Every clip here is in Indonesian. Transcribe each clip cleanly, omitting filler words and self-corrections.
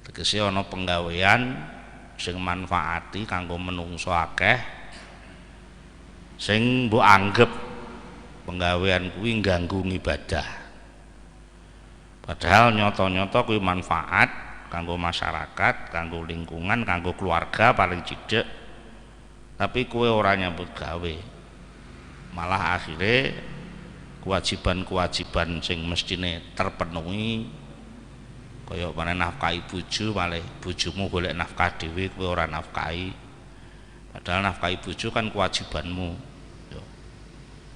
tegese ana penggawean sing manfaati kanggo menungso akeh sing mbok anggap penggawean kuwi ngganggu ibadah padahal nyata-nyata kuwi manfaat kanggo masyarakat, kanggo lingkungan, kanggo keluarga paling cedhek tapi kowe ora nyambut gawe malah akhirnya kewajiban-kewajiban sing mestine terpenuhi kaya mana nafkahi bojo malah bojomu golek nafkah dhewe kowe ora nafkahi padahal nafkahi bojo kan kewajibanmu yo.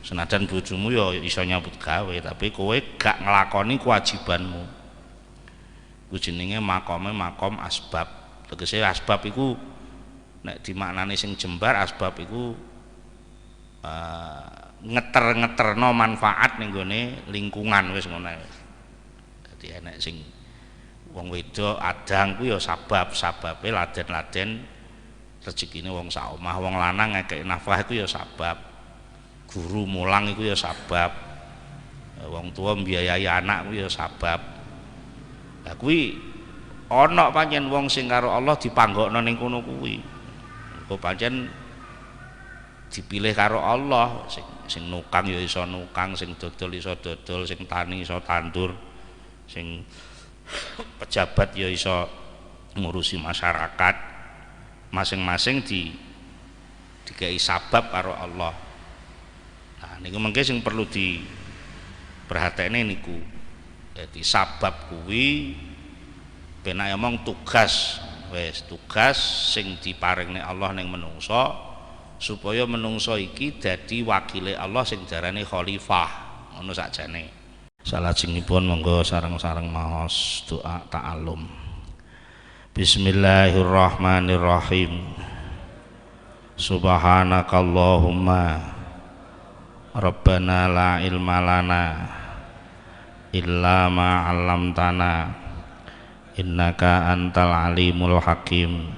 Senajan bojomu yo iso nyambut gawe tapi kowe gak nglakoni kewajibanmu iku jenenge makom asbab tegese asbab iku nek dimaknani sing jembar asbab iku ngeter-ngeterno manfaat ning gone lingkungan wis ngono wis dadi enek sing wong wedok adang ku ya sababe laden-laden rezekine wong sak omah wong lanang ngekeki nafkah iku ya sabab guru mulang iku ya sabab wong tua mbiayai anak ku ya sabab lah kuwi ana pancen wong sing karo Allah dipanggokno ning kono kuwi kok pancen dipilih karo Allah sing nukang ya iso nukang sing dodol iso dodol sing tani iso tandur sing pejabat ya iso ngurusi masyarakat masing-masing dikai sabab karo Allah. Nah niku mengke sing perlu diperhatekne niku. Jadi sabab kuwi penak omong tugas wis tugas sing diparingne Allah ning menungso supaya menungso iki dadi wakile Allah sing jarane khalifah ngono sakjane. Salajengipun monggo sareng-sareng maos doa ta'allum. Bismillahirrahmanirrahim. Subhanakallahumma Rabbana la ilma lana illa ma 'allamtana innaka antal alimul hakim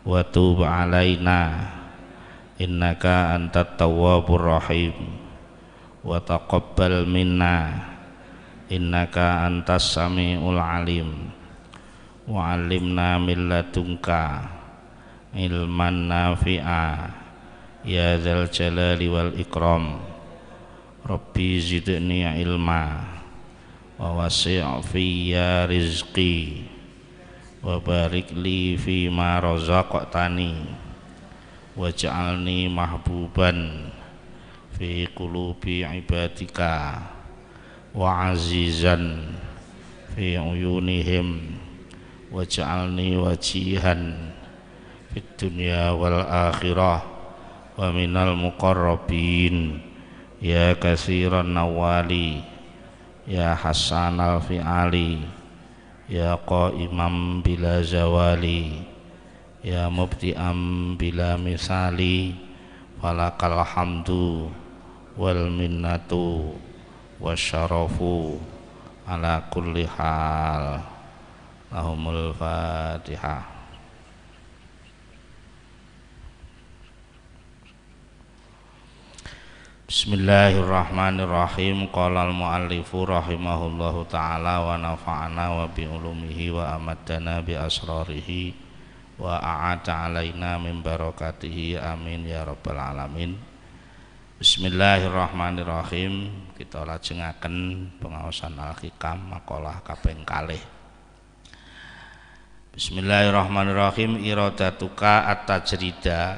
wa tub 'alaina innaka antat tawwabur rahim wa taqabbal minna innaka antas samiul alim wa 'allimna min ladunka ilman nafi'a ya dzal jalali wal ikram rabbi zidni ilma wa wasi' fiyya rizqi wa barik li fi ma razaqtani waj'alni mahbuban fi qulubi ibadika wa azizan fi uyunihim waj'alni wajihan fid dunya wal akhirah wa minal muqarrabin ya katsiran nawali ya hasanal fi'ali ya qaimam bila zawali ya mubti'am bila misali falakal hamdu wal minnatu wasyarafu ala kulli hal. Lahumul Fatihah. Bismillahirrahmanirrahim. Qala al-muallifu rahimahullahu ta'ala wa nafa'ana wa bi ulumihi wa amadana bi asrarihi wa a'ata alaina min barakatihi amin ya rabbal alamin. Bismillahirrahmanirrahim. Kita lajengaken pengaosan al-hikam makalah kaping kalih. Bismillahirrahmanirrahim. Iradatuka at-tajrida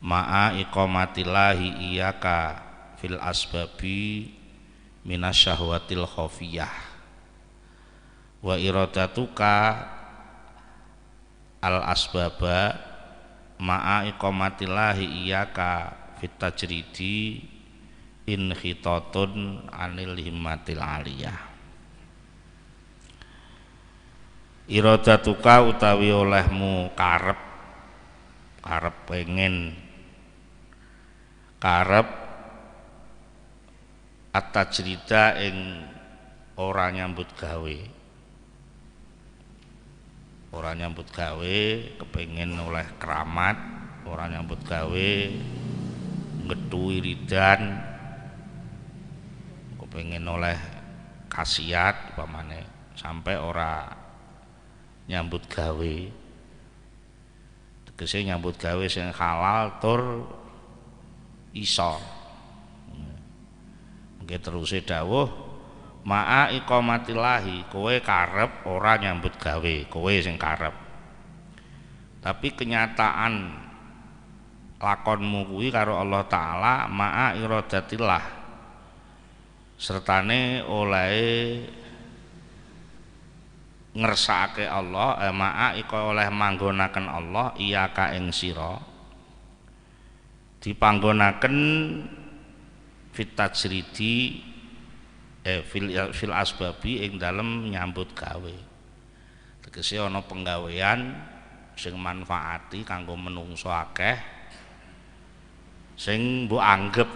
ma'a iqamatillahi iyaka fil asbabi minasyahwatil khafiyah wa iradatuka al asbaba ma'a iqamatillahi iyaka fit tajridi in khitatun anil himmatil aliyah. Iradatuka utawi olehmu karep pengen karep at-tajrida ing ora nyambut gawe kepengin oleh keramat ora nyambut gawe ngedhu wiridan kepengin oleh khasiat upamane sampai ora nyambut gawe. Tegese nyambut gawe sing halal tur iso. Nggih teruse dawuh ma'a iqamatillahi, kowe karep ora nyambut gawe, kowe sing karep. Tapi kenyataan lakonmu kuwi karo Allah Ta'ala ma'a iradatillah, sertane oleh ngersakake Allah, ma'a iko oleh manggonaken Allah iya ka ing sira, dipanggonaken fit tajridi fil asbabi ing dalem nyambut gawe. Tegese ana penggawean sing manfaati kanggo menungso akeh, sing mbok anggep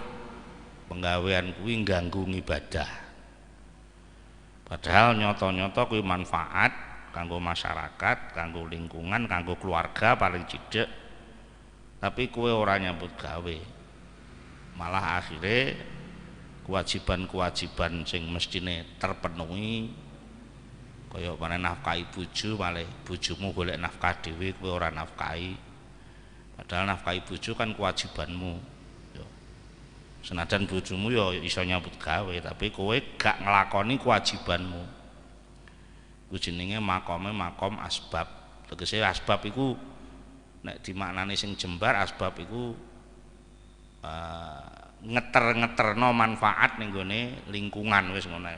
penggawean kuwi ngganggu ibadah, padahal nyata-nyata kuwi manfaat kanggo masyarakat, kanggo lingkungan, kanggo keluarga paling cedhek, tapi kowe ora nyambut gawe, malah akhirnya kewajiban-kewajiban sing mestine terpenuhi, kaya panen nafkahi bojo, malah bojomu golek nafkah dhewe kowe ora nafkahi, padahal nafkahi bojo kan kewajibanmu. Senajan bojomu ya iso nyambut gawe, tapi kowe gak nglakoni kewajibanmu. Ku jenenge makome makom asbab. Tegese asbab iku nek dimaknani sing jembar, asbab iku ngeter-ngeterno manfaat ning gone lingkungan, wis ngono.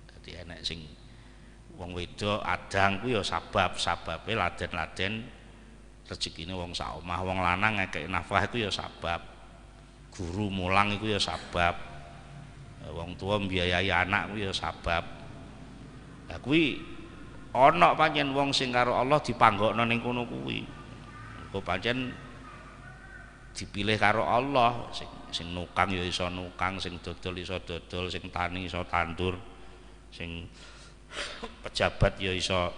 Dadi enek sing wong wedok adang ku ya sababe laden-laden rezekine wong sak omah, wong lanang ngekeki nafkah iku ya sabab, guru mulang iku ya sabab, wong tua mbiayai anak ku ya sabab. Lah kuwi ana pancen wong sing karo Allah dipanggokno ning kono kuwi. Engko pancen dipilih karo Allah, sing nukang ya iso nukang, sing dodol iso dodol, sing tani iso tandur, sing pejabat ya iso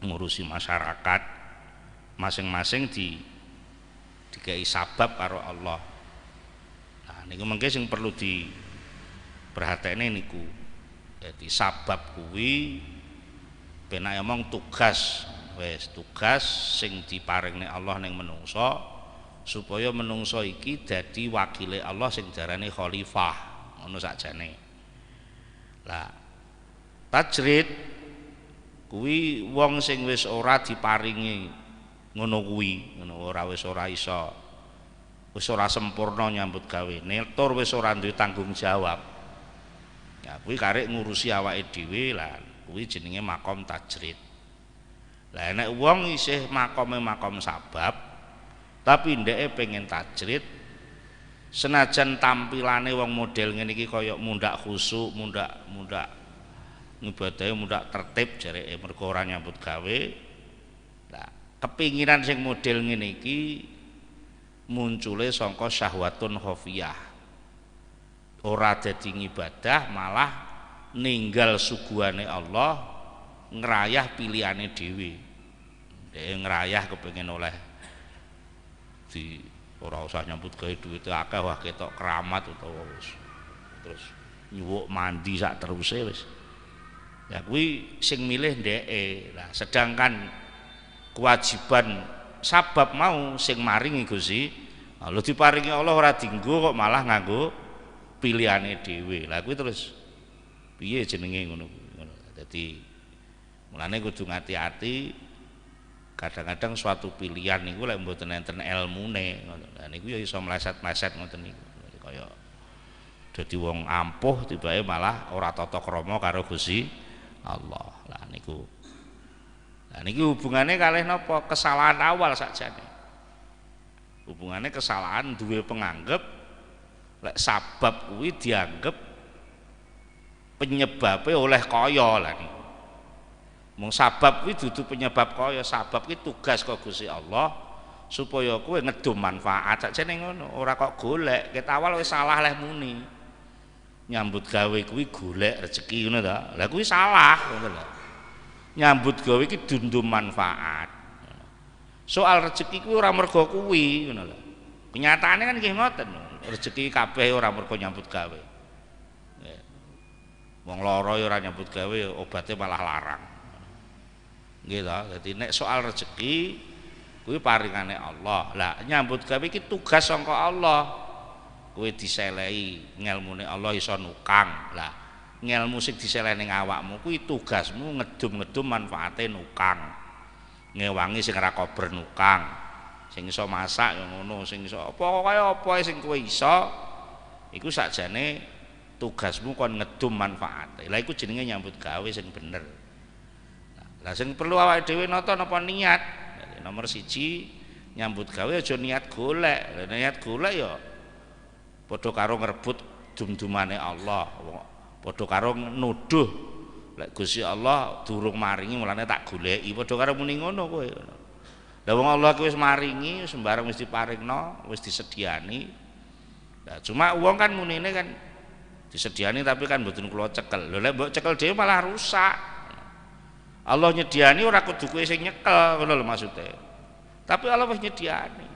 ngurusi masyarakat, masing-masing dikai sabab karo Allah. Nah niku mengke sing perlu diperhatekne niku. Jadi sabab kuwi penak omong tugas, wis tugas sing diparingne Allah ning menungso, supaya menungso iki dadi wakile Allah sing diarani khalifah, ngono sakjane. Lah tajrid kuwi wong sing wis ora diparingi ngono kuwi, ngono ora wis ora iso, wis ora sempurna nyambut gawene, tur wis ora duwe tanggung jawab. Ya kuwi karek ngurusi awake dhewe, lah kuwi jenenge makom tajrid. Lah nek wong isih makome makom sabab tapi ndeke pengen tajrid, senajan tampilane wong model ngene iki kaya mundak khusuk, mundak ngibadahe mundak tertib jareke mergo ora nyambut gawe. Lah kepinginan sing model ngene iki muncule saka syahwatun khafiyah. Ora dadi ngibadah, malah ninggal suguhane Allah, ngerayah pilihane dhewe. Dhek ngerayah kepengin oleh di ora usah nyambut gawe duwite akeh, wah ketok keramat utawa wis terus nyuwuk mandi sak teruse wis. Ya kuwi sing milih ndeke. Lah sedangkan kewajiban sabab mau sing maringi Gusti Allah, diparingi Allah ora dienggo kok malah nganggo pilihane dhewe. Lah kuwi terus piye jenenge ngono. Dadi mulane kudu ngati-ati, kadang-kadang suatu pilihan niku lek mboten enten elmune ngono. Lah niku ya iso mleset-mleset ngoten niku. Kaya dadi wong ampuh tibake malah ora tata krama karo Gusti Allah. Lah niku hubungane kalih napa? Kesalahan awal sakjane. Hubungane kesalahan duwe penganggep lek sabab kuwi dianggep penyebabe oleh kaya. Lah niku mung sabab kuwi dudu penyebab kaya, sabab kuwi tugas kok Gusti Allah supaya kowe ngedum manfaat sakjane ngono, ora kok golek. Ket awal wis salah leh muni nyambut gawe kuwi golek rezeki ngono ta. Lah kuwi salah ngono lho. Nyambut gawe iki dundum manfaat. Soal rezeki kuwi ora mergo kuwi ngono lho. Kenyataane kan nggih ngoten. Rezeki kabeh ora mergo nyambut gawe. Wong lara ya ora nyambut gawe, obate malah larang. Nggih to. Dadi nek soal rezeki kuwi paringane Allah. Lah nyambut gawe iki tugas saka Allah. Kowe diselehi ngelmune Allah iso nukang. Lah ngelmu sing diselehne ning awakmu kuwi tugasmu ngedum-ngedum manfaate nukang. Ngewangi sing ora kober nukang. Sing iso masak ya ngono, sing iso apa sing kowe iso iku sakjane tugasmu kon ngedum manfaate. Lah iku jenenge nyambut gawe sing bener. Lah sing perlu awake dhewe nata napa niat. Nomor 1 nyambut gawe aja niat golek. Niat golek ya padha karo ngrebut dum-dumane Allah. Padha karo nuduh lek Gusti Allah durung maringi mulane tak goleki. Padha karo muni ngono kowe. Lah wong Allah ki wis maringi, sembarang wis diparingno, wis disediani. Lah cuma wong kan munine kan disediani tapi kan mboten kula cekel. Lho lek mbok cekel dhewe malah rusak. Allah nyediani ora kudu kowe sing nyekel ngono lho maksude. Tapi Allah wis nyediani.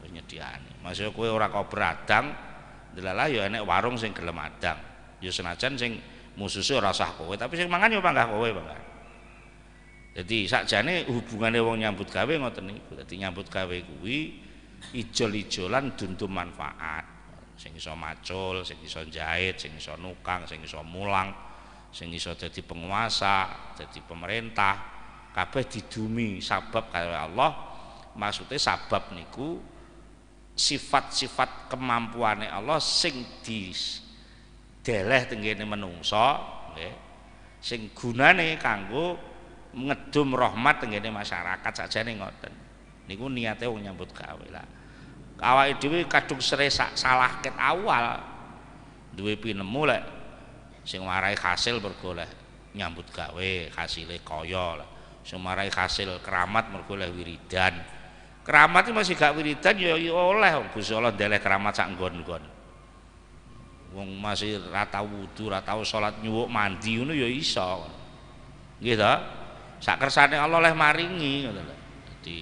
Wis nyediani. Maksud kowe ora kok beradang, delalah ya enek warung sing gelem adang. Ya senajan sing mususe ora usah kowe, tapi sing mangan ya panggah kowe panggah. Jadi sakjane hubungane wong nyambut gawe ngoten niku. Dadi nyambut gawe kuwi ijol-ijolan dundum manfaat. Sing iso macul, sing iso jahit, sing iso nukang, sing iso mulang, sing iso dadi penguasa, dadi pemerintah, kabeh didumi sabab karo Allah. Maksude sabab niku sifat-sifat kemampuane Allah sing dideleh tenggene menungso, nggih. Sing gunane kanggo ngedum rahmat tenggene masyarakat sakjane ngoten. Niku niate wong nyambut gawe lah. Awake dhewe kadung sere salah ket awal. Duwe pinemu lek sing marai hasil mergo oleh nyambut gawe, hasile kaya lah. Sing marai hasil keramat mergo oleh wiridan. Keramat iki masih gak wiridan ya oleh Gusti Allah ndeleh keramat sak nggon-nggon. Wong masih ra tau wudu, ra tau salat nyuwuk mandi ngono ya iso. Nggih to? Sak kersane Allah oleh maringi ngoten lho. Dadi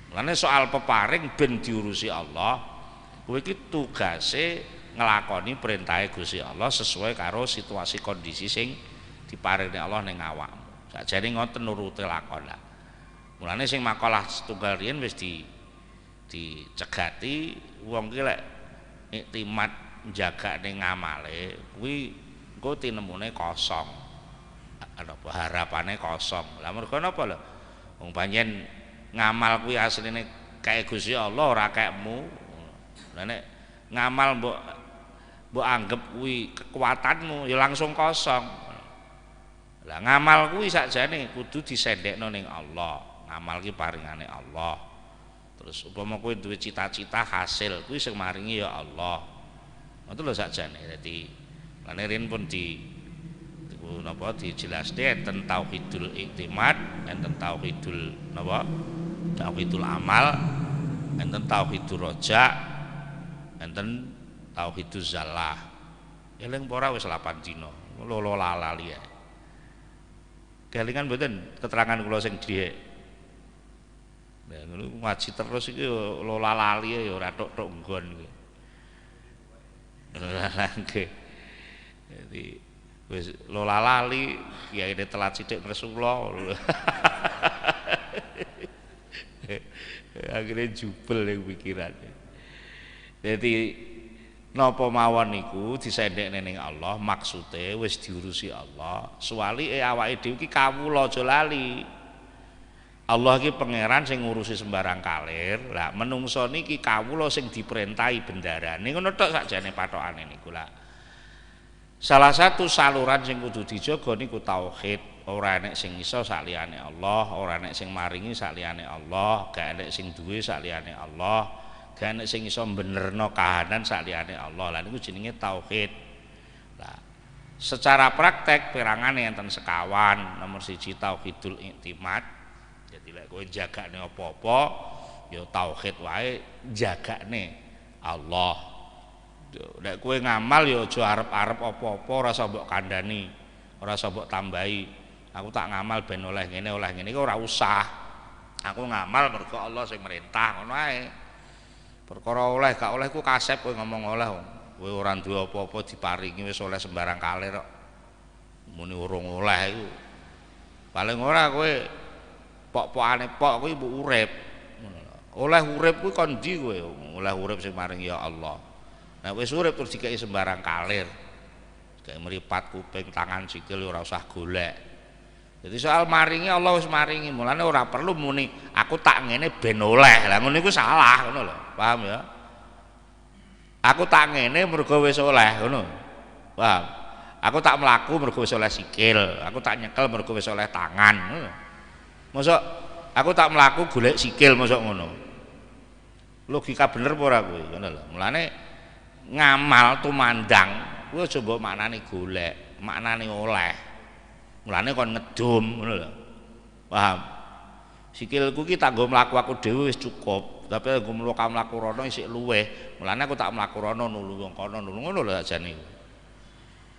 mulane soal peparing ben diurusi Allah, kowe iki tugase nglakoni perintahe Gusti Allah sesuai karo situasi kondisi sing diparingi Allah ning awakmu. Sakjane ngoten nuruti lakon lah. Mulane sing makalah setunggal riyen wis dicegati wong ki lek iktimat njaga ning ngamale kuwi engko tinemune kosong. Apa harapane kosong. Lah mergo napa lho? Wong panjen ngamal kuwi asline kae Gusti Allah ora kaekmu. Lah nek ngamal mbok anggap kuwi kekuatanmu ya langsung kosong. Lah ngamal kuwi sakjane kudu disendekno ning Allah. Ngamal ki paringane Allah. Terus upama kowe duwe cita-cita hasil kuwi sing maringi ya Allah. Ngoten lho sakjane. Dadi lane rin pun napa dijelaske enten tauhidul iktimat, enten tauhidul napa? Tauhidul amal, enten tauhidul roja, enten tauhidul zalah. Eling ora wis 8 dina. Lolo lali ya. Kelingan mboten keterangan kula sing dhisik. Nah, ngono ngaji terus iki lola lali ya ora tok-tok nggon iki. Nggih. Jadi wis lola lali kiyaine telat sithik Rasulullah. Akhirnya jubel yang pikirannya. Jadi napa mawon niku disendekne ning Allah, maksude wis diurusi Allah. Suwalike awake dhewe iki kawula aja lali. Allah iki pangeran sing ngurusi sembarang kalir. Lah menungso niki kawula sing diperintahi bendarane. Ngono tok sakjane pathokane niku lah. Salah satu saluran sing kudu dijaga niku tauhid. Ora enek sing iso sakliyane Allah, ora enek sing maringi sakliyane Allah, gak enek sing duwe sakliyane Allah, gak enek sing iso benerno kahanan sakliyane Allah. Lah niku jenenge tauhid. Lah secara praktek perangane enten sekawan. Nomor 1 tauhidul iktimat. Jadi lek kowe jagane apa-apa ya tauhid wae jagane Allah. Lek kowe ngamal ya aja arep-arep apa-apa, ora usah mbok kandhani, ora usah mbok tambahi. Aku tak ngamal ben oleh ngene iki ora usah. Aku ngamal mergo Allah sing merintah ngono ae. Perkara oleh gak oleh ku kasep kowe ngomong oleh. Kowe ora duwe apa-apa diparingi wis oleh sembarang kalir kok. Muni urung oleh iku. Paling ora kowe pok-pokane pok kuwi mbok urip. Oleh urip kuwi kon ndi kowe? Oleh urip sing maring ya Allah. Nek wis urip terus dikeki sembarang kalir. Kayak meripat kuping, tangan, sikil ora usah golek. Jadi soal maringi Allah wis maringi, mulane ora perlu muni aku tak ngene ben oleh. Lah ngono iku salah ngono lho. Paham ya? Aku tak ngene mergo wis oleh ngono. Paham? Aku tak mlaku mergo wis oleh sikil, aku tak nyekel mergo wis oleh tangan ngono. Mosok aku tak mlaku golek sikil mosok ngono. Logika bener apa ora kuwi? Ngono lho. Mulane ngamal tumandang kuwi aja mbok maknane golek, maknane oleh. Mulane kon ngedum ngono lho. Paham? Sikilku ki tak nggo mlaku aku dhewe wis cukup, tapi nggo mlaku rono isih luweh. Mulane aku tak mlaku rono nulu wong kono nulu ngono lho ajane.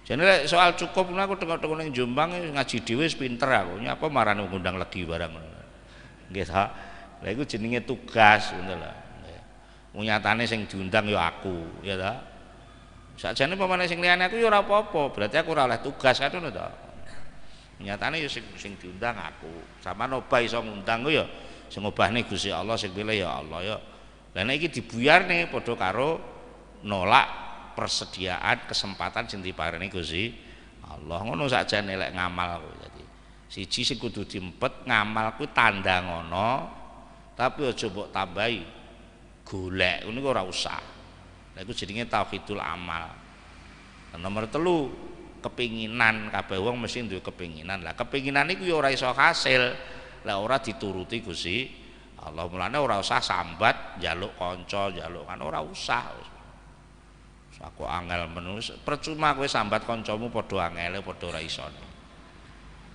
Jane lek soal cukup aku tengok-tengok ning Jombang ngaji dhewe wis pinter aku. Nyapa marane ngundang legi barang ngono. Nggih ta. Lah iku jenenge tugas ngono lho. Nggih. Nyatane sing diundang ya aku, ya ta. Sakjane pamane sing liyane aku ya ora apa-apa, berarti aku ora oleh tugas kan ngono ta. Nyatane ya sing diundang aku. Sama obah iso ngundang ku ya sing obahne Gusti Allah, sing pilih ya Allah ya. Lah nek iki dibuyarne padha karo nolak persediaan kesempatan sing diparingi Gusti Allah. Ngono sakjane lek ngamal ku. Dadi siji sing kudu diempet ngamal ku tanda ngono, tapi aja mbok tambahi golek. Ngono ora usah. Lah iku jenenge tauhidul amal. Nomor 3 kepinginan, kabeh wong mesti duwe kepinginan. Lah kepinginan iku ya ora iso hasil lah ora dituruti Gusti Allah. Mulane ora usah sambat njaluk kanca, njaluk kan ora usah. Aku angel menus percuma kowe sambat kancamu padha angele padha ora isone.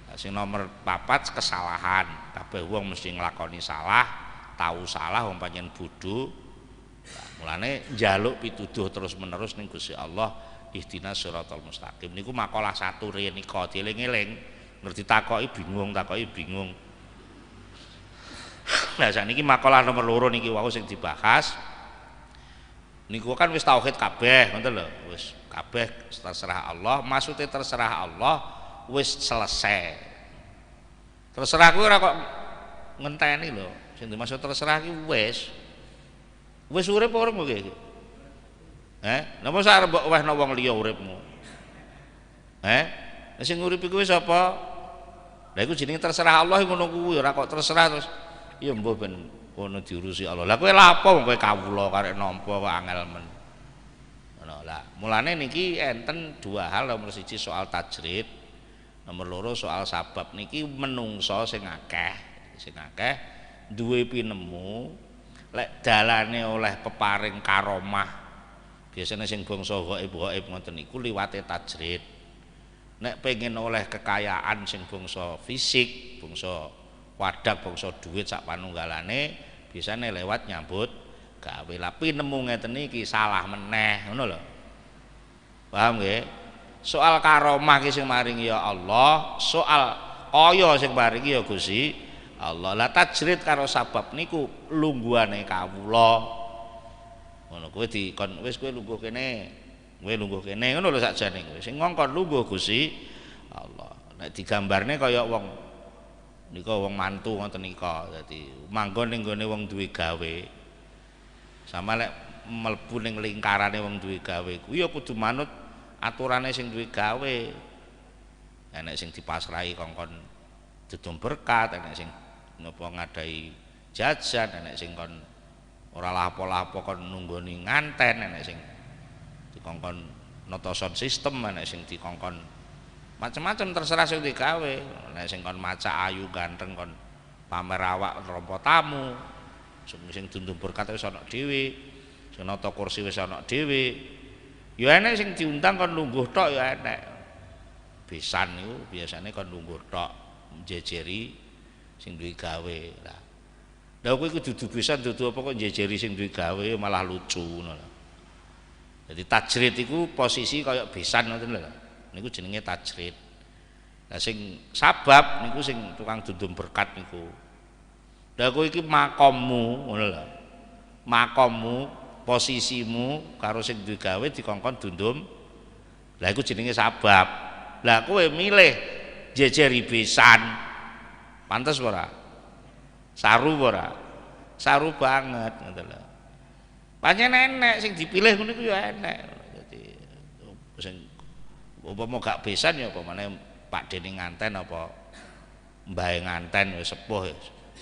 Lah sing nomor 4 kesalahan. Kabeh wong mesti nglakoni salah, tahu salah wong pancen bodho. Nah, mulane njaluk pituduh terus-menerus ning Gusti Allah. Ihdinas siratal mustaqim niku makalah 1 riyen nika dieling-eling ngerti takoki bingung nah saniki makalah nomor 2 niki wau sing dibahas niku kan wis tauhid kabeh ngoten lho wis kabeh terserah Allah maksudnya terserah Allah wis selesai terserah kuwi ora kok ngenteni lho sing dimaksud terserah ki wis urip ora kok iki napa sak arep mbok wehno wong liya uripmu? Sing urip iku wis apa? Lah iku jenenge terserah Allah ngono kuwi ora kok terserah terus ya mbah ben ngono diurusi Allah. Lah kowe lapo wong kowe kawula karek nampa kok angel men. Ngono lah. Mulane niki enten 2 hal, nomor 1 soal tajrid, nomor 2 soal sabab niki menungso sing akeh duwe pinemu lek dalane oleh peparing karomah. Biasanya sing bangsa gaib ngoten niku liwate tajrid. Nek pengen oleh kekayaan sing bangsa fisik, bangsa wadak, bangsa duit sak panunggalane biasane lewat nyambut gawe. Lah pinemu ngeten iki salah meneh ngono lho. Paham nggih? Soal karomah ki sing maringi ya Allah, soal kaya sing maringi ya Gusti Allah. Lah tajrid karo sabab niku lungguhane kawula. Ngono kowe dikon wis kowe lungguh kene ngono lho sakjane kowe sing ngongkon lungguh Gusti Allah. Nek digambarne kaya wong nika wong mantu ngoten nika dadi manggon ning gone wong duwe gawe sama lek mlebu ning lingkarane wong duwe gawe kuwi ya kudu manut aturane sing duwe gawe. Enek sing dipasrahi kongkon dudum berkat, enek sing napa ngadahi jajan, enek sing kon ora lapo-lapo kon nunggoni nganten, enek sing dikongkon nata sound system, enek sing dikongkon macam-macam terserah sing digawe. Enek sing kon maca ayu ganteng kon pamer awak nampa tamu, sing dundum berkat wis ana dhewe, sing nata kursi wis ana dhewe. Ya enek sing diundang kon lungguh tok ya enek. Besan niku biasane kon lungguh tok njejeri sing duwe gawe. Lah kowe iku dudu besan dudu apa kok njejeri sing duwe gawe malah lucu ngono lho. Jadi tajrid iku posisi kaya besan ngoten lho. Niku jenenge tajrid. Lah sing sabab niku sing tukang dundum berkat niku. Lah kowe iki makommu ngono lho. Makommu, posisimu karo sing duwe gawe dikongkon dundum. Lah iku jenenge sabab. Lah kowe milih jejeri besan. Pantes ora? Saru ora? Saru banget ngoten lho. Pancen enek sing dipilih ngono iku ya enek. Dadi sing umpama gak besan ya apa meneh Pak Dene nganten apa mbahe nganten wis sepuh.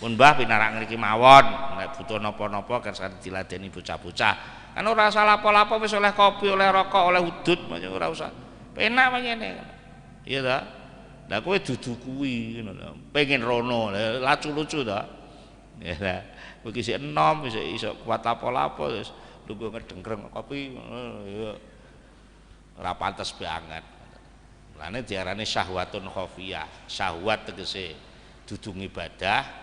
Pun Mbah pinarak ngriki mawon, nek butuh napa-napa kan sakit diladeni bocah-bocah. Kan ora salah apa-apa wis oleh kopi, oleh rokok, oleh udut, ora usah. Penak pancene. Iya ta? Lah kowe dudu kuwi ngono lho. Pengen rono, lucu-lucu ta. Ya ta. Kowe iki sik enom, wis iso kuat apa-apa wis lungguh ngedengkreng kopi ya ora pantes banget. Lane diarani syahwatun khafiyah. Syahwat tegese dudu ibadah.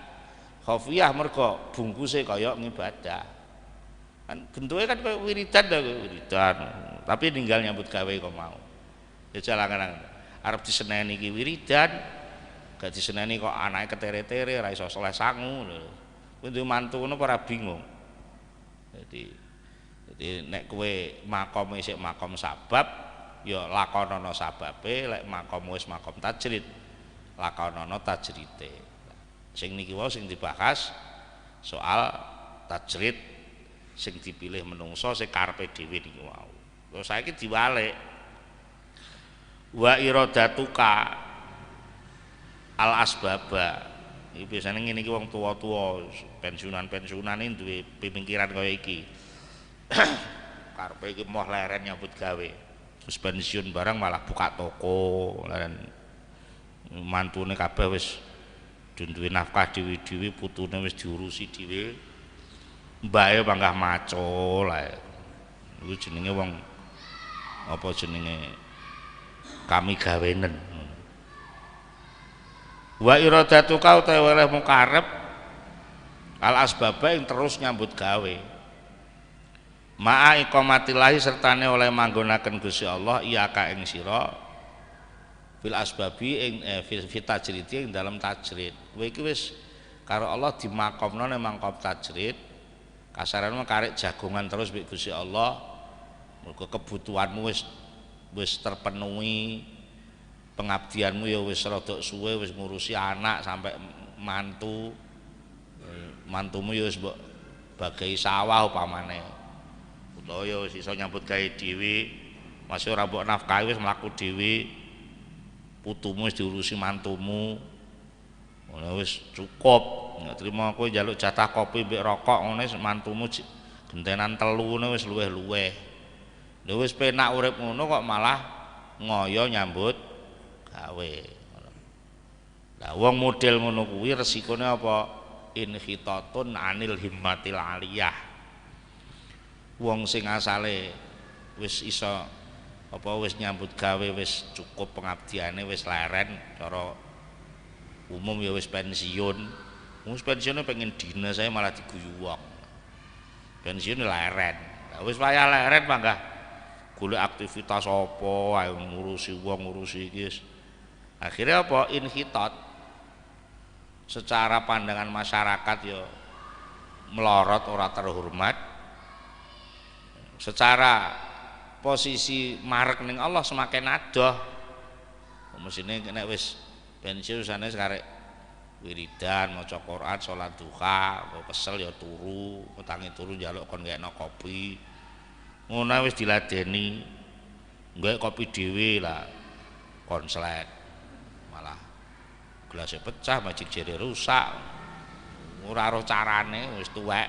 Khafiyah mergo bungkuse kaya ngibadah. Kan bentuke kan kaya wiridan ta wiridan. Tapi ninggal nyambut gawe kok mau. Ya jalan-jalan arep diseneni iki wiridan, gak diseneni kok anake ketere-tere ora iso saleh sangu lho. Kuwi duwe mantu ngono ora bingung. Jadi nek kowe makome isih makom sabab ya lakonana sababe, lek makom wis makom tajrid lakonana tajrite. Sing niki wae sing dibahas soal tajrid sing dipilih menungso sing karepe dhewe niku wau. Lha saiki diwalik wa iradatuka al asbaba. Iki biasane ngene iki wong tuwa-tuwa pensiunan-pensiunan iki duwe pemikiran kaya iki. Karepe iki moh leren nyambut gawe. Terus pensiun barang malah buka toko lan mantune kabeh wis duwe nafkah dhewe-dhewe, putune wis diurusi dhewe. Mbake panggah maco lae. Iku jenenge wong apa jenenge kami gawenen. Wa iradatuka utawa olehmu karep al asbaba yang terus nyambut gawe. Ma'a iqamatillahi sertane oleh manggonaken Gusti Allah iya ka ing sira fil asbabi ing fil tajrid ing dalam tajrid. Kowe iki wis karo Allah dimakomno ning mangkop tajrid. Kasarane karek jagongan terus mbek Gusti Allah. Mergo kebutuhanmu wis terpenuhi, pengabdianmu ya wis rada suwe, wis ngurusi anak sampai mantu. Mantumu ya wis mbok bagai sawah upamane. Utawa ya wis iso nyambut gawe dhewe, masih ora mbok nafkahi wis mlaku dhewe. Putumu wis diurusi mantumu. Ngono wis cukup. Nek trimo kowe njaluk jatah kopi mbek rokok ngene mantumu gentenan 3 ngene wis luweh-luweh. Lha wis penak urip ngono kok malah ngoyo nyambut gawe. Lah wong model ngono kuwi resikone apa? Inhitatun anil himmatil aliyah. Wong sing asale wis iso apa wis nyambut gawe wis cukup pengabdiane wis leren cara umum ya wis pensiun. Wis pensiune pengen dina saya malah diguyu wong. Pensiun leren. Lah wis wayah leren panggah golek aktivitas apa ae ngurusi wong ngurusi iki. Akhirnya apa inhitat secara pandangan masyarakat ya melorot ora terhormat. Secara posisi marek ning Allah semakin adoh. Mesine nek wis pensiun sane karek wiridan maca Quran salat duha kok kesel ya turu utangi turu njaluk kon gekno kopi ngono wis diladeni nggae kopi dhewe lah konslet malah gelasnya pecah majik jere rusak ora roh carane wis tuwek.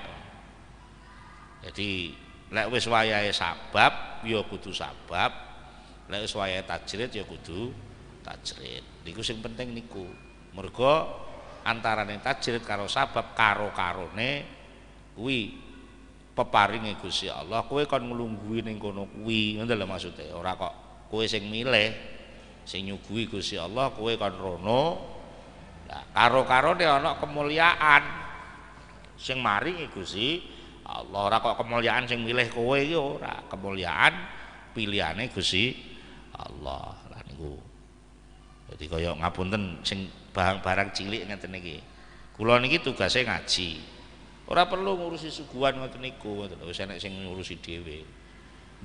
Jadi lek wis wayahe sabab ya kudu sabab, lek wis wayahe tajrid ya kudu tajrid. Niku sing penting niku. Mergo antarane tajrid karo sabab karo-karone kuwi peparinge Gusti Allah. Kowe kon nglungguhi ning kono kuwi, ngono lho maksude. Ora kok kowe sing milih, sing nyuguhi Gusti Allah, kowe kon rono. Lah karo-karone ana kemuliaan sing maringi Gusti Allah. Ora kok kemuliaan sing milih kowe iki ora, kemuliaan pilihane Gusti Allah. Lah niku. Dadi kaya ngapunten sing barang cilik ngeten iki. Kula niki tugase ngaji. Ora perlu ngurusi suguhan ngoten niku, ngoten lho, wis enek sing ngurusi dhewe.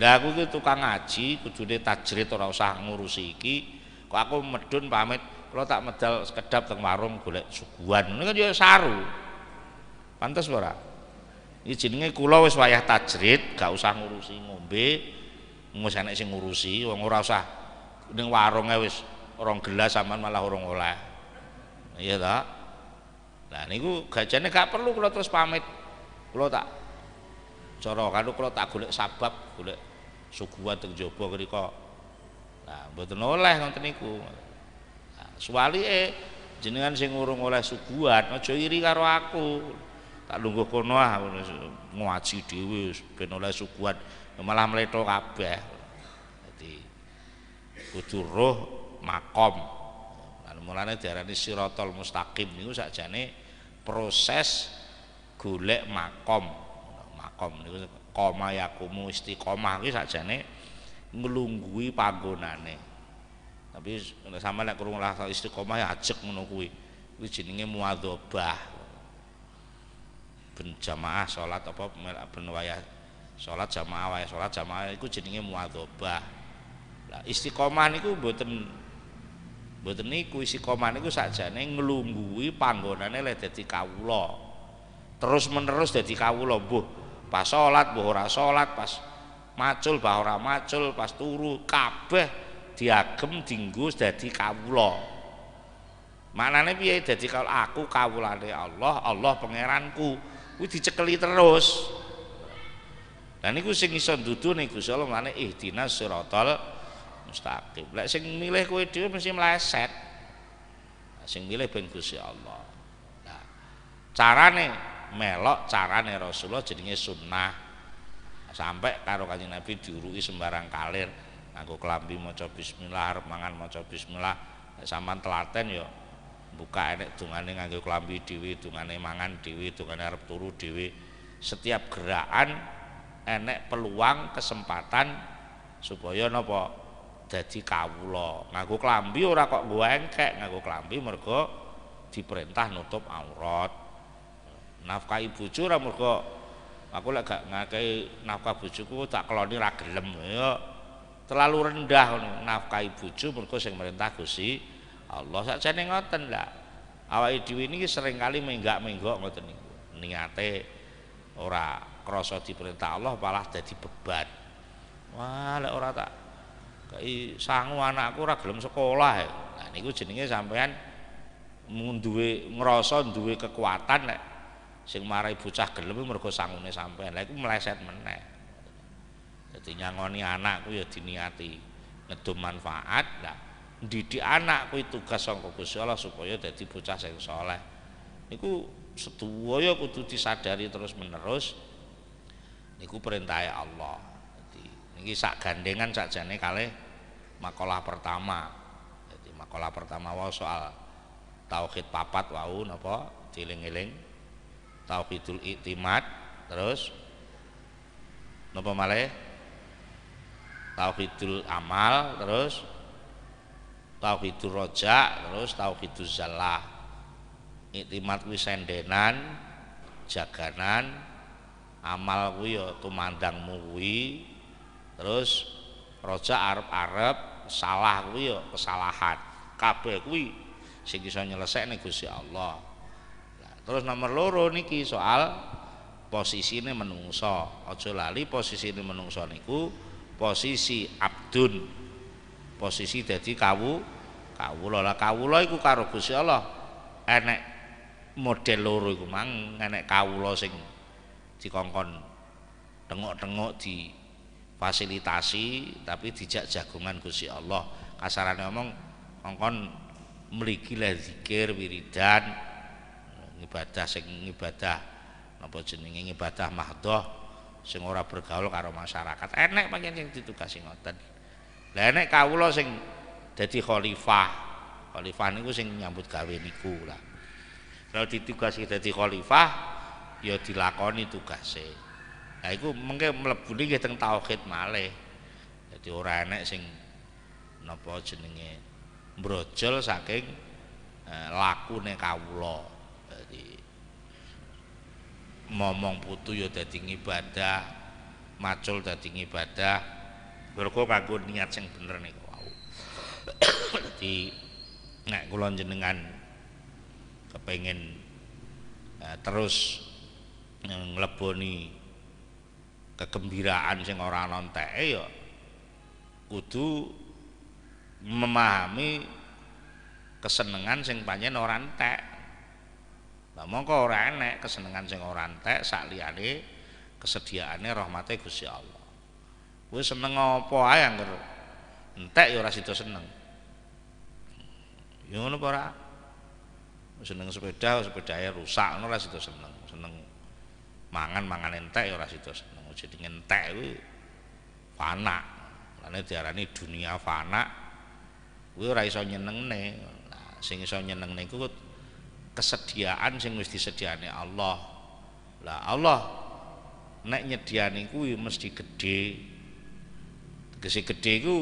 Lah aku iki tukang ngaji, kudune tajrid ora usah ngurusi iki. Kok aku medun pamit, kula tak medal sekedap teng warung golek suguhan. Ngono kan ya saru. Pantes ora? Iki jenenge kula wis wayah tajrid, gak usah ngurusi ngombe, wis enek sing ngurusi, wong ora usah ning warunge wis 2 gelas sampean malah urung oleh. Iya ta? Lah niku gajane gak perlu kula terus pamit. Kula tak cara karo kula tak golek sabab, golek suguhan teng jaba mriko. Nah, mboten oleh ngoten niku. Nah, suwalike jenengan sing urung oleh suguhan aja iri karo aku. Tak lungguh kono ah ngaji dhewe ben oleh suguhan malah mletho kabeh. Dadi kudu roh makom. Lan mulane diarani siratal mustaqim niku sakjane proses golek makom. Makom niku koma yakumu istiqomah kuwi sakjane nglungguhi panggonane. Tapi sampeyan nek krungu istiqomah ya ajeg ngono kuwi. Kuwi jenenge muadzabah. Ben jamaah salat apa ben wayah salat jamaah wayah salat jamaah iku jenenge muadzabah. Lah istiqomah niku mboten niku istiqomah niku sakjane nglungguhi panggonane le dadi kawula. Terus menerus dadi kawula mbuh pas salat mbuh ora salat, pas macul bah ora macul, pas turu kabeh diagem dienggo dadi kawula. Maknane piye dadi aku kawulane Allah, Allah pangeranku. Kuwi dicekeli terus. Lah niku sing iso ndudune Gusti Allah mane ihdinas siratal mustaqim. Lek sing milih kowe dhewe mesti meleset. Sing milih ben Gusti Allah. Nah, carane melok carane Rasulullah jenenge sunnah. Sampai karo Kanjeng Nabi diuruki sembarang kalir nganggo klambi maca bismillah, arep mangan maca bismillah. Nek sampean telaten ya buka enek dungane nganggo klambi dhewe, dungane mangan dhewe, dungane arep turu dhewe. Setiap gerakan enek peluang kesempatan supaya napa dadi kawula. Nganggo klambi ora kok nggo engkek, nganggo klambi mergo diperintah nutup aurat. Nafkahi bojo ora mergo aku lek gak ngakehi nafkah bojoku tak keloni ra gelem. Ya terlalu rendah ngono. Nafkahi bojo mergo sing merintah Gusti Allah. Sakjane ngoten lah. Awake dhewe niki sering kali menggak-menggok ngoten niku. Niate ora krasa diperintah Allah malah dadi beban. Wah, lek ora tak kei sangu anakku ora gelem sekolah. Nah niku jenenge sampean duwe ngrasa duwe kekuatan nek sing marai bocah gelem mergo sangune sampean. Lah iku meleset meneh. Dadi nyangoni anak ku ya diniati ngedum manfaat. Lah didik anak kuwi tugas saka Gusti Allah supaya dadi bocah sing saleh. Niku sedaya kudu disadari terus menerus. Niku perintahe Allah. Dadi niki sak gandengan sakjane kalih makalah pertama. Dadi makalah pertama wae soal tauhid papat wau napa dieling-eling. Tauhidul iktimad, terus napa malih? Tauhidul amal, terus tauhidul roja, terus tauhidul zallah. Iktimad kuwi sendenan, jaganan, amal kuwi ya tumandangmu kuwi, terus roja arep-arep, salah kuwi ya kesalahan. Kabeh kuwi sing iso nyelesekne Gusti Allah. Nah, terus nomor 2 niki soal posisine menungso. Aja lali posisine menungso niku posisi abdun. Posisi dadi kawula. Lah kawula iku karo Gusti Allah enek model 2 iku mang, enek kawula sing dikongkon tengok-tengok di fasilitasi tapi dijak jagongan Gusti Allah. Kasarane ngomong kongkon mligi le zikir wiridan ibadah sing ibadah napa jenenge ibadah mahdhah sing ora bergaul karo masyarakat. Enek pancen sing ditugasi ngoten. Lah nek kawula sing dadi khalifah. Khalifah niku sing nyambut gawe niku lah. Kalau ditugasi dadi khalifah ya dilakoni tugase. Lah iku mengke mlebu nggih teng tauhid malih. Dadi ora enek sing napa jenenge mbrojol saking lakune kawula. Dadi momong putu ya dadi ngibadah, macul dadi ngibadah, mergo kanggo niat sing bener niku wau. Dadi nek kula jenengan kepengin terus ngleboni kegembiraan sing ora ana enteke ya kudu memahami kesenengan sing pancen ora entek. Lah mongko ora enek kesenengan sing ora entek sak liyane kesediaane rahmate Gusti Allah. Kowe seneng apa ae angger entek ya ora sida seneng. Ya ngono apa ora? Seneng sepeda, sepedae rusak ngono ora sida seneng. Seneng mangan entek ya ora sida seneng. Jadi entek kuwi fana. Lane diarani dunia fana. Kuwi ora iso nyenengne. Nah, sing iso nyenengne iku kesediaan sing wis disediaane Allah. Lah Allah nek nyediani kuwi mesti gedhe. Tegese gedhe iku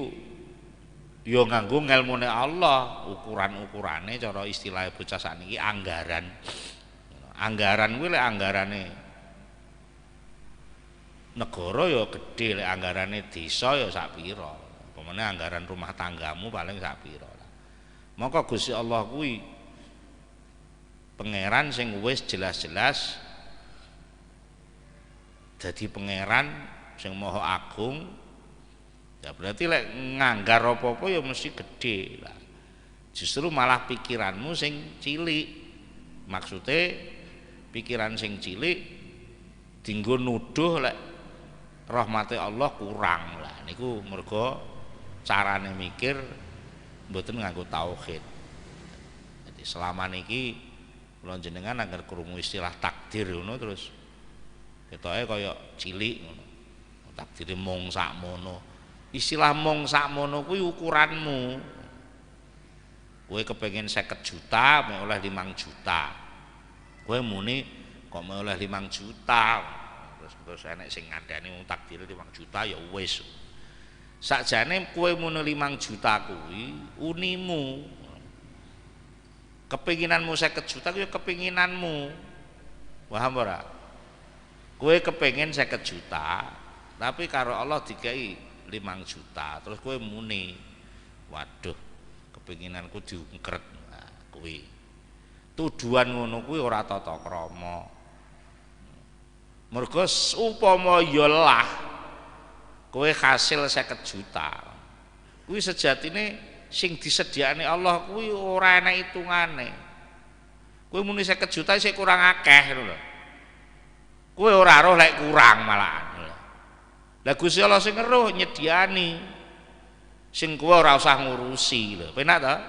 ya nganggo ngelmune Allah, ukuran-ukurane cara istilah bocah sakniki anggaran. Anggaran kuwi lek anggarane negara ya gedhe, lek anggarane desa ya sak pira. Pemene anggaran rumah tanggamu paling sak pira. Maka Gusti Allah kuwi pangeran sing wis jelas-jelas dadi pangeran sing maha agung. Ya berarti lek nganggar apa-apa ya mesti gede lah. Justru malah pikiranmu sing cilik. Maksudnya pikiran sing cilik dinggo nuduh lek rahmate Allah kurang lah. Niku mergo carane mikir mboten nganggo tauhid. Jadi selama niki kula jenengan agar krungu istilah takdir ngono terus ketoke kaya cilik ngono. Takdire mung sakmono. Istilah mung sakmono kuwi ukuranmu. Kowe kepengin 50 juta mek oleh 5 juta. Kowe muni kok mek oleh 5 juta. Terus enek sing ngandani wong takdire 5 juta ya wis. Sakjane kowe muni 5 juta kuwi unimu. Kepinginanmu 50 juta kuwi ya kepinginanmu. Paham ora? Kowe kepengin 50 juta, tapi karo Allah dikai 5 juta terus kowe muni waduh kepinginanku diungkret. Nah, kuwi tuduhan ngono kuwi ora tata krama. Mergo upama ya lah kowe hasil 50 juta kuwi sejatine sing disediakne Allah kuwi ora enek hitungane. Kowe muni 50 juta sik kurang akeh lho. Kowe ora roh lek kurang malahan. Lah Gusti Allah sing ngeruh nyediani sing kowe ora usah ngurusi lho. Penak ta?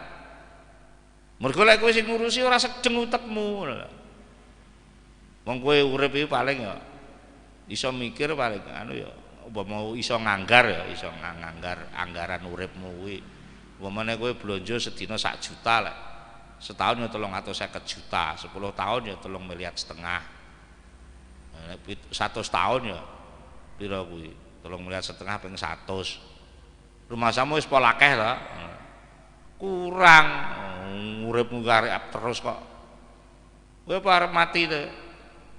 Mergo lek kowe sing ngurusi ora sedeng utekmu lho. Wong kowe urip iki paling ya iso mikir paling anu ya apa mau iso nganggar ya iso nganggar anggaran uripmu kuwi. Umpamane kowe blonjo sedina 1 juta lek setahun ya 350 juta, 10 tahun ya 3,5 miliar. 100 tahun ya pira kuwi? 3,5 miliar ping 100. Rumah samu wis pola akeh to. Kurang uripmu karep terus kok. Kowe arep mati to.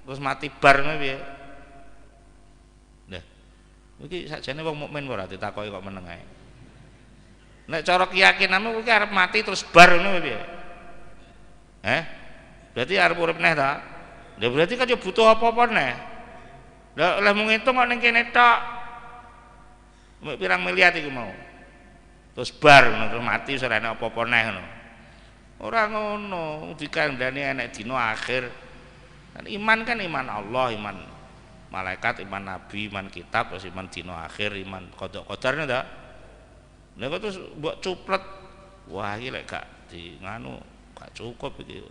Terus mati bar ngono piye? Lah. Iki sakjane wong mukmin ora ditakoki kok meneng ae. Nek cara keyakinanmu kowe arep mati terus bar ngono piye? Berarti arep urip neh ta? Lah berarti kan yo butuh apa-apa neh. Lah oleh mung ngitung kok ning kene tok. Mek pirang miliar iku mau. Terus bar ngono terus mati ora ana apa-apa neh ngono. Ora ngono, dikandani enek dina akhir. Dan iman kan iman Allah, iman malaikat, iman nabi, iman kitab, terus iman dina akhir, iman qada qadarnya ndak. Nek terus mbok cuplet, wah iki lek gak di nganu gak cukup iki.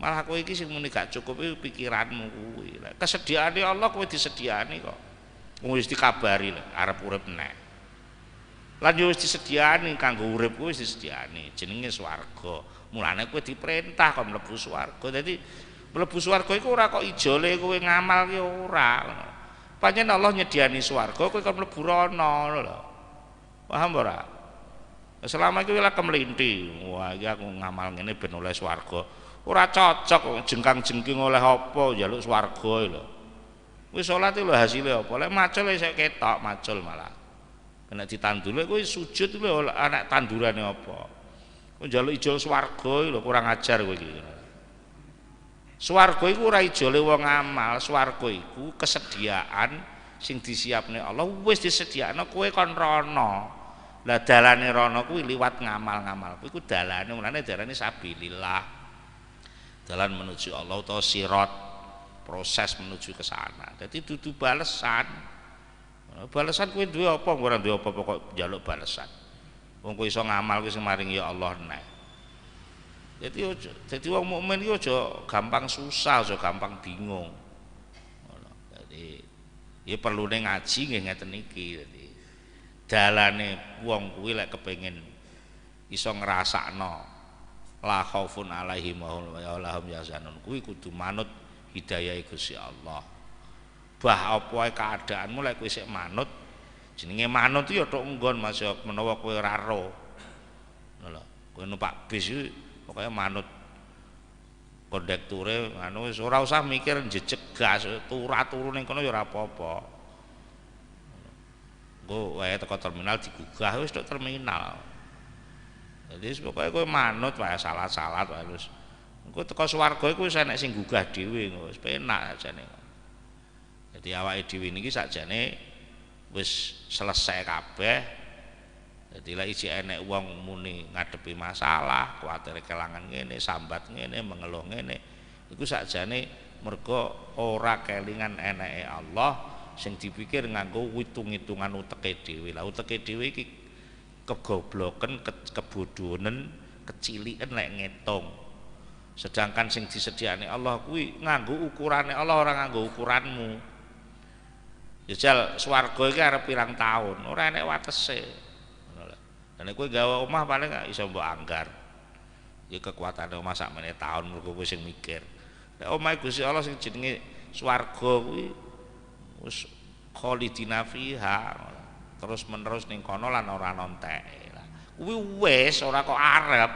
Malah kowe iki sing muni gak cukup iki pikiranmu kuwi. Lek kesediaane Allah kowe disediani kok. Wis dikabari lho arep urip neh. Lan yo wis disediani kanggo urip kuwi wis disediani jenenge swarga. Mulane kowe diperintah kok mlebu swarga. Dadi mlebu swarga iku ora kok ijole kowe ngamal ki ora. Pancen Allah nyediani swarga kowe kok mlebu rono lho. Paham ora? Selama iki lek kemlinti, wah iki aku ngamal ngene ben oleh swarga. Ora cocok jengkang-jengking oleh apa njaluk swarga lho. Wis salat lho hasilnya apa? Lek macul sik ketok macul malah. Kena ditandule kowe sujud lho anak tandurane apa? Kowe njaluk ijol swarga lho kurang ajar kowe iki. Swarga iku ora ijole wong amal, swarga iku kesediaan sing disiapne Allah wis disediakno kowe kon rono. Lah dalane rono kuwi liwat ngamal-ngamal. Kuwi ku dalane mulane darane sabilillah. Dalan menuju Allah utawa sirat, proses menuju ke sana. Dadi dudu balesan. Balesan kowe duwe apa ora duwe apa kok njaluk balesan. Wong kowe iso ngamal kuwi sing maringi ya Allah nek. Jadi wong mukmin iki aja gampang susah, aja gampang bingung. Ngono. Jadi ya perlune ngaji nggih ngeten iki. Dadi dalane wong kuwi lek kepengin iso ngrasakno la khaufun alaihim wa lahum yahzanun kuwi kudu manut hidayah Gusti Allah. Bah apa ae keadaanmu lek kowe sik manut, jenenge manut ya tok nggon Mas menawa kowe ora ro. Ngono lho. Kowe numpak bis pokoknya manut kondekture anu wis ora usah mikir jejeg gas turu ning kono ya ora apa-apa. Engko wae teko terminal digugah wis tok terminal. Jadi pokoknya kowe manut wae salat-salat wae wis. Engko teko swarga iku wis enek sing gugah dhewe wis penak ajane. Jadi awake dhewe niki sakjane wis selesai kabeh. Jadi lah isi enek wong muni ngadepi masalah, kuwatir kelangan ngene, sambat ngene, mengeluh ngene. Iku sakjane mergo ora kelingan eneke Allah sing dipikir nganggo hitung-hitungan uteke dhewe. Lah uteke dhewe iki kegobloken, kebodonen, keciliken lek ngitung. Sedangkan sing disediakne Allah kuwi nganggo ukurane Allah ora nganggo ukuranmu. Jajal swarga iki arep pirang taun, ora enek watese. Dan kowe gawe omah paling gak iso mbok anggar. Ya kekuatane omah sakmene taun mergo kowe sing mikir. Nek omah Gusti Allah sing jenenge swarga kuwi wis khalidina fiha terus menerus ning kono lan ora nonteke. Kuwi wis ora kok arep.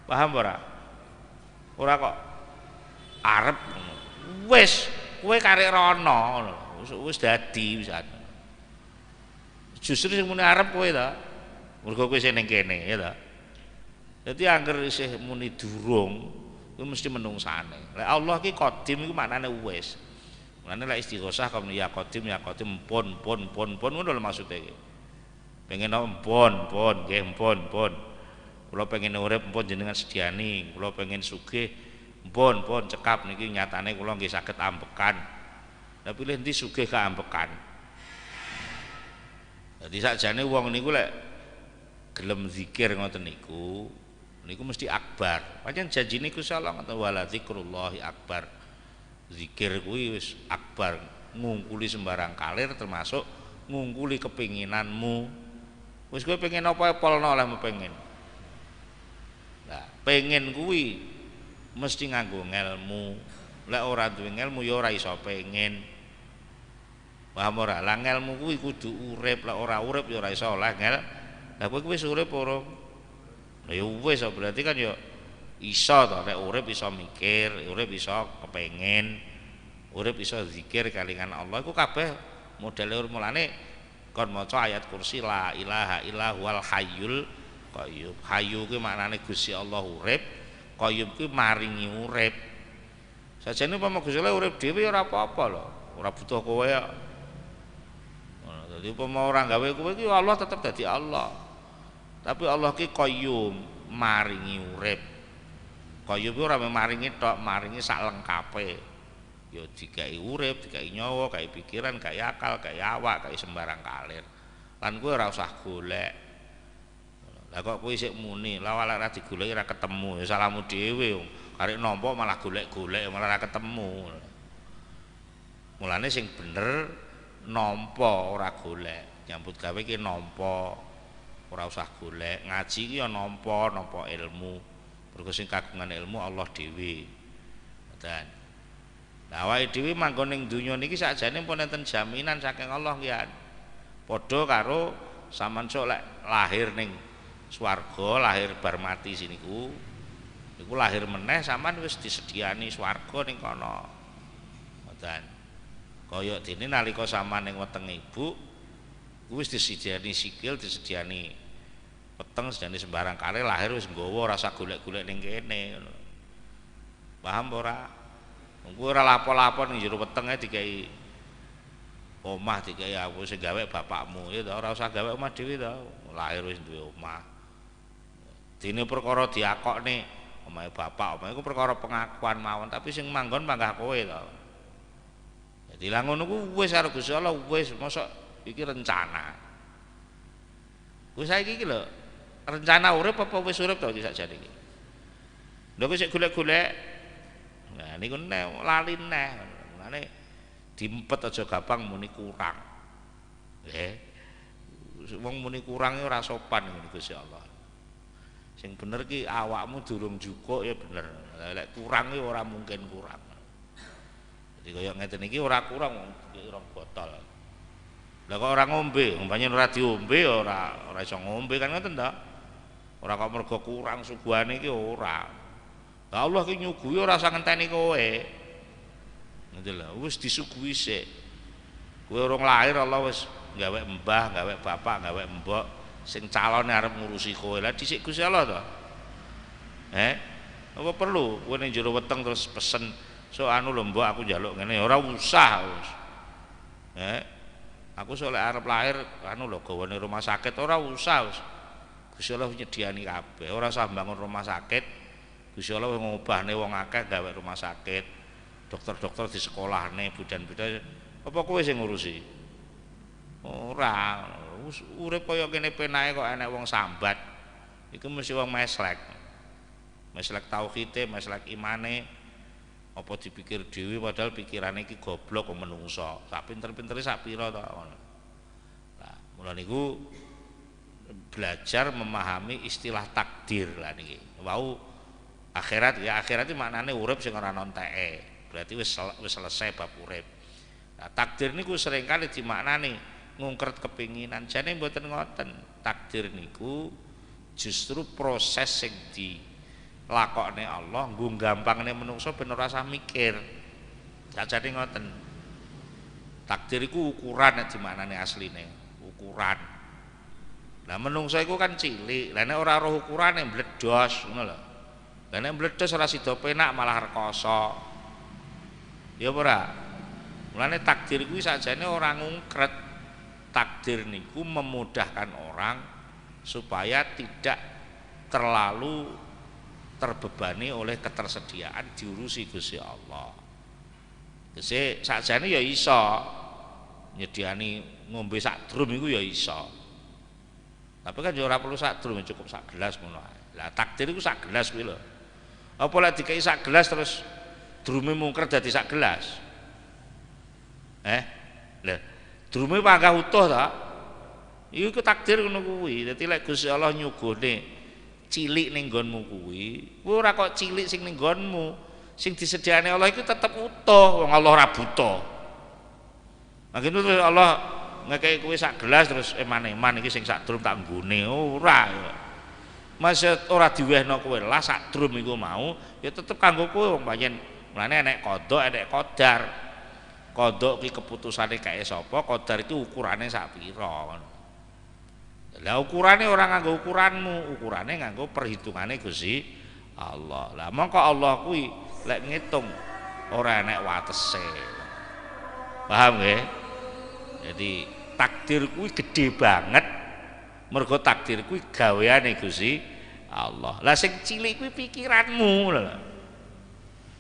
Paham ora? Ora kok arep wis kowe karek rono ngono. Wis dadi wis. Justru sing muni arep kowe ta. Mergo kowe sing ning kene ya ta. Dadi angger isih muni durung kuwi mesti menungsane. Lek Allah ki qadim iku maknane wis. Mulane lek istighosah kok ya qadim pun ngono lho maksude iki. Pengen pun nggih pun. Kula pengen urip pun jenengan sediani, kula pengen sugih pun cekap niki nyatane kula nggih saged ambekan. Lah pilih endi sugih ka ambekan. Dadi sakjane wong niku lek gelem zikir ngoten niku mesti akbar. Pancen janjine Gusti Allah ngoten wala zikrullahi akbar. Zikir kuwi wis akbar, ngungkuli sembarang kalir termasuk ngungkuli kepinginanmu. Wis kowe pengen apa polno oleh pengen. Nah, pengen kuwi mesti nganggo ngelmu. Lek ora duwe ngelmu ya ora iso pengen. Paham ora? Lah ngelmu kuwi kudu urip, lek ora urip ya ora iso oleh ngel. Lah kowe wis urip ora? Lah ya wis berarti kan ya iso to nek urip iso mikir, urip iso kepengin, urip iso zikir kalingan Allah iku kabeh modele mulane kon maca ayat kursi la ilaha illa huwal hayyul qayyum. Hayyu kuwi maknane Gusti Allah urip, qayyum kuwi maringi urip. Sajane umpama Gusti Allah urip dhewe ora apa-apa lho, ora butuh kowe kok. Dadi umpama ora gawe kowe iki Allah tetep dadi Allah. Tapi Allah ki qayyum, maringi urip. Qayyum ora maringi tok, maringi sak lengkape. Ya dikai urip, dikai nyawa, kai pikiran, kai akal, kai awak, kai sembarang kalir. Lan kowe ora usah golek. Lah kok kowe sik muni, lah ora digoleki ora ketemu, ya salahmu dhewe. Karek nampa malah golek-golek malah ora ketemu. Mulane sing bener nampa ora golek. Nyambut gawe ki nampa. Ora usah golek, ngaji ki ya nampa ilmu. Mergo sing kagungan ilmu Allah dhewe. Ngoten. Lah awake dhewe manggon ning donya niki sakjane pun enten jaminan saking Allah ki. Padha karo sampean sok lek lahir ning swarga, lahir bar mati siniku. Iku lahir meneh sampean wis disediani swarga ning kono. Ngoten. Kaya dene nalika sampean ning wetenge ibu wis disediani sikil, disediani peteng sedane sembarang kali lahir wis nggawa rasa golek-golek ning kene ngono. Paham ora? Kowe ora lapo-lapo ning jero wetenge dikai omah dikai aku sing gawe bapakmu ya to, ora usah gawe omah dhewe to. Lahir wis duwe omah. Dene perkara diakokne omahe bapak, omahe iku perkara pengakuan mawon, tapi sing manggon panggah kowe to. Dadi lha ngono ku wis karo Gusti Allah wis mosok iki rencana. Kuwi saiki iki lho, rencana urip apa wis urip to iki sakjane iki. Lha kok sik golek-golek. Nah niku lali neh. Mulane diempet aja gampang muni kurang. Nggih. Wong muni kurang ora sopan ngene Gusti Allah. Sing bener ki awakmu durung jukuk ya bener. Lek kurang ki ora mungkin kurang. Jadi kaya ngeten iki ora kurang rong botol. Lah kok ora ngombe, umpamane ora diombe ora iso ngombe kan ngoten to. Ora kok mergo kurang suguhane iki ora. Lah Allah ki nyuguhi ora usah ngenteni kowe. Ngoten lho, wis disuguhi sik. Kowe urung lahir Allah wis gawe mbah, gawe bapak, gawe mbok sing calone arep ngurusi kowe. Lah dhisik Gusti Allah to. Apa perlu kowe ning jero weteng terus pesen so anu lho mbok aku njaluk ngene ora usah wis. Aku solek arep lahir anu lho gawane rumah sakit ora usah wis. Gusti Allah nyediani kabeh, ora usah bangun rumah sakit. Gusti Allah ngobahne wong akeh gawe rumah sakit. Dokter-dokter di sekolahne, bidan-bidan apa kowe sing ngurusi? Ora, urip kaya kene penake kok enek wong sambat. Iku mesti wong meslek. Meslek tauhide, meslek imane. Apa dipikir dhewe padahal pikirane iki goblok kok menungso. Sak pinter-pintere sak pira to ngono. Lah, mula niku belajar memahami istilah takdir lah niki. Wau akhirat ya akhirat iki maknane urip sing ora nonteke. Berarti wis selesai bab urip. Nah, takdir niku seringkali dimaknani ngungkret kepinginan. Jane mboten ngoten. Takdir niku justru proses sing dilakokne Allah nggo gampangne menungso ben ora usah mikir. Jane ngoten. Takdir iku ukuran nek dimaknani asline, ukuran. Lah menungso iku kan cilik. Lah nek ora roh ukurane mbledos ngono lho. Lah nek mbledos ora sida penak malah rekoso. Ya ora. Mulane takdir kuwi sakjane ora ngungkret. Takdir niku memudahkan orang supaya tidak terlalu terbebani oleh ketersediaan diurusi Gusti Allah. Gese sakjane ya iso nyediani ngombe sak drum iku ya iso. Tapi kan ya ora perlu sak drum, cukup sak gelas ngono ae. Lah takdir iku sak gelas kuwi lho. Apa lek dikai sak gelas terus drume mungker dadi sak gelas? Lha drume panggah utuh ta? Iku takdir ngono kuwi. Dadi lek Gusti Allah nyugone cilik ning nggonmu kuwi, kowe ora kok cilik sing ning nggonmu. Sing disediakne Allah iku tetep utuh, wong Allah ora buta. Maksudnya terus Allah ngekei kowe sak gelas terus eman-eman iki sing sak drum tak nggone ora. Maksud ora diwehno kowe lah sak drum iku mau ya tetep kanggo kowe wong pancen mulane enek kodok enek kodar. Kodok ki keputusane kae sapa, kodar itu ukurane sak pira ngono. Lah ukurane ora nganggo ukuranmu, ukurane nganggo perhitungane Gusti Allah. Lah mongko Allah kuwi lek ngitung ora enek watese. Paham nggih? Jadi takdir kuwi gede banget. Mergo takdir kuwi gaweane Gusti Allah. Lah sing cilik kuwi pikiranmu lho.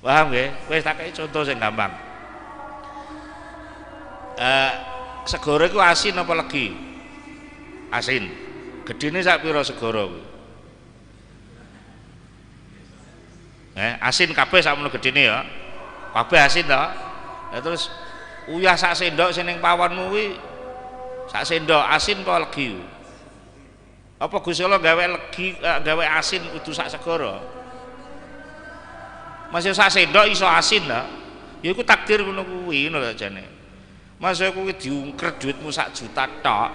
Paham nggih? Wis tak kei contoh sing gampang. Segara iku asin apa legi? Asin. Gedene sak pira segara kuwi? Asin kabeh sakmono gedene ya. Kabeh asin to. Lah terus uyah sak sendok sing ning pawonmu kuwi sak sendok asin apa legi? Apa Gusti Allah gawe legi gawe asin kudu sak segara? Masih sak sendok iso asin ta? Ya iku takdir ngono kuwi ngono lho jane. Masuk kuwi diungker duitmu sak juta tok.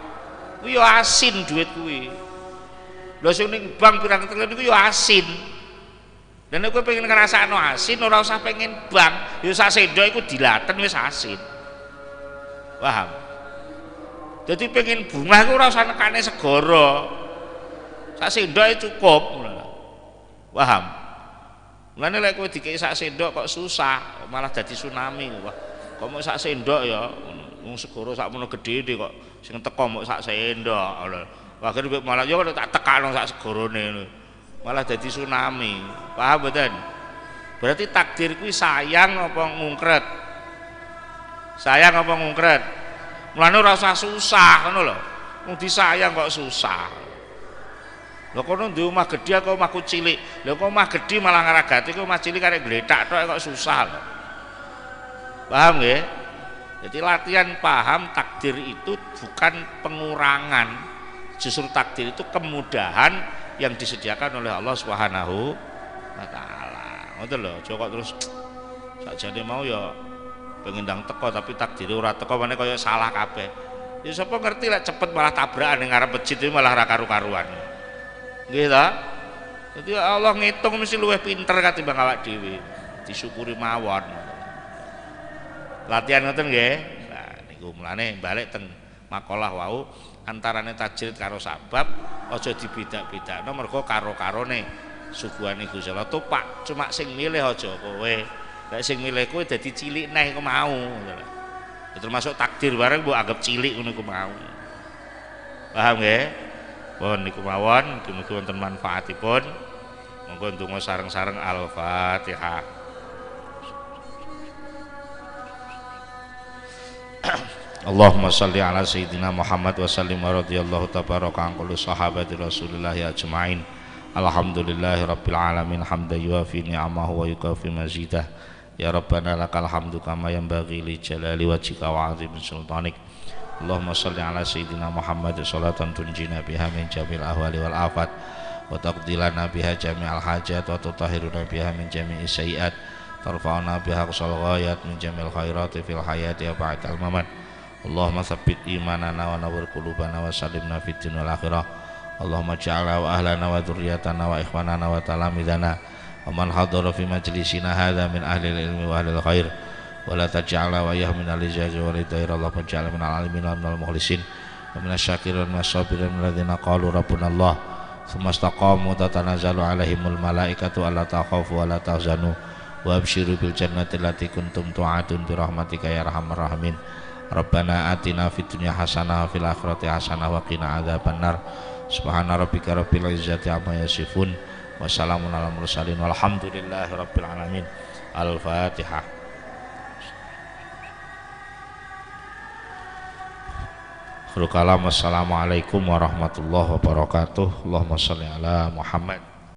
Kuwi ya asin duit kuwi. Lha sing ning bank pirang triliun iku ya asin. Dan nek kowe pengen ngrasakno asin ora usah pengen bank, ya sak sendok iku dilaten wis asin. Paham? Jadi pengen bunga iku ora usah nekane segara. Sak sendoke cukup. Paham? Mulane lek kowe dikei sak sendok kok susah, malah dadi tsunami. Wah, kok mau sak sendok ya, wong segoro sakmono gedhe kok sing teko mok sak sendok. Wah, akhire malah yo tak tekakno sak segorone. Malah dadi tsunami. Paham mboten? Berarti takdir kuwi sayang apa ngungkret? Sayang apa ngungkret? Mulane ora usah susah ngono lho. Wong disayang kok susah. Lho kono duwe omah gedhe kok omahku cilik. Lho kok omah gedhe malah ngaragati kok omah cilik karek gletak tok kok susah lho. Paham nggih? Jadi latihan paham takdir itu bukan pengurangan. Justru takdir itu kemudahan yang disediakan oleh Allah Subhanahu wa taala. Ngoten lho, aja kok terus sakjane mau ya pengen ndang teko tapi takdir ora teko meneh kaya salah kabeh. Ya sapa ngerti lek cepet malah tabrakan ning ngarep masjid itu malah ra karu-karuan. Nggih ta? Jadi Allah ngitung mesti luwih pinter katimbang awak dhewe. Disyukuri mawon. Latihan ngoten nggih. Nah niku mulane balik teng makalah wau antarane tajrid karo sabab aja dibedak-bedakno mergo karo-karone suguhane Gusti Allah tupak cuma sing milih aja kowe. Lek sing milih kowe dadi cilik neh iku mau. Termasuk takdir bareng mbok anggap cilik ngono iku mau. Paham nggih? Pun niku mawon mugi wonten manfaatipun. Monggo ndonga sareng-sareng Al-Fatihah. Allahumma shalli ala sayyidina Muhammad wa sallim wa radhiyallahu tabaraka an kulli sahabati Rasulillah ajmain. Alhamdulillahi rabbil alamin hamdan yuafi ni'amahu wa yukafi mazidah. Ya Rabbana lakal hamdu kama yanbaghi li jalali wajhika wa 'azimi sultanik. Allahumma shalli ala sayyidina Muhammad sholatan tunjina biha min jamil ahwali wal afat wa taqdilana biha jami'al hajat wa tutahhiruna biha min jami'i sayyi'at tarfa'una biha qasal ghayat min jamil khairati fil hayati wa ba'dal mamat. Allahumma tsabbit imanana wa nawwir qulubana wa sallimna fid dunya wal akhirah. Allahumma ja'alna wa ahlana wa dzurriyyatana wa ikhwanana wa talamidana wa man hadara fi majlisina hadza min ahli ilmi wa ahli khair. Wala taj'alna wa yahmin al-jazaa wa ridayra Allah taj'alna min al-alimin wa minal mukhlisin wa minasy syakirin wa sabirin alladzina qalu rabbuna Allah tsumma istaqamu tatanazzalu alaihimul malaikatu alla takhafu wa la tahzanu wa absyiru bil jannati allati kuntum tu'adun bi rahmatika ya arhamar rahimin. Rabbana atina fid dunya hasanah wa fil akhirati hasanah wa qina adzabannar. Subhana rabbika rabbil izzati amma yasifun wa salamun alal mursalin walhamdulillahi rabbil alamin. Al-Fatihah. Assalamualaikum warahmatullahi wabarakatuh. Allahumma shalli ala Muhammad.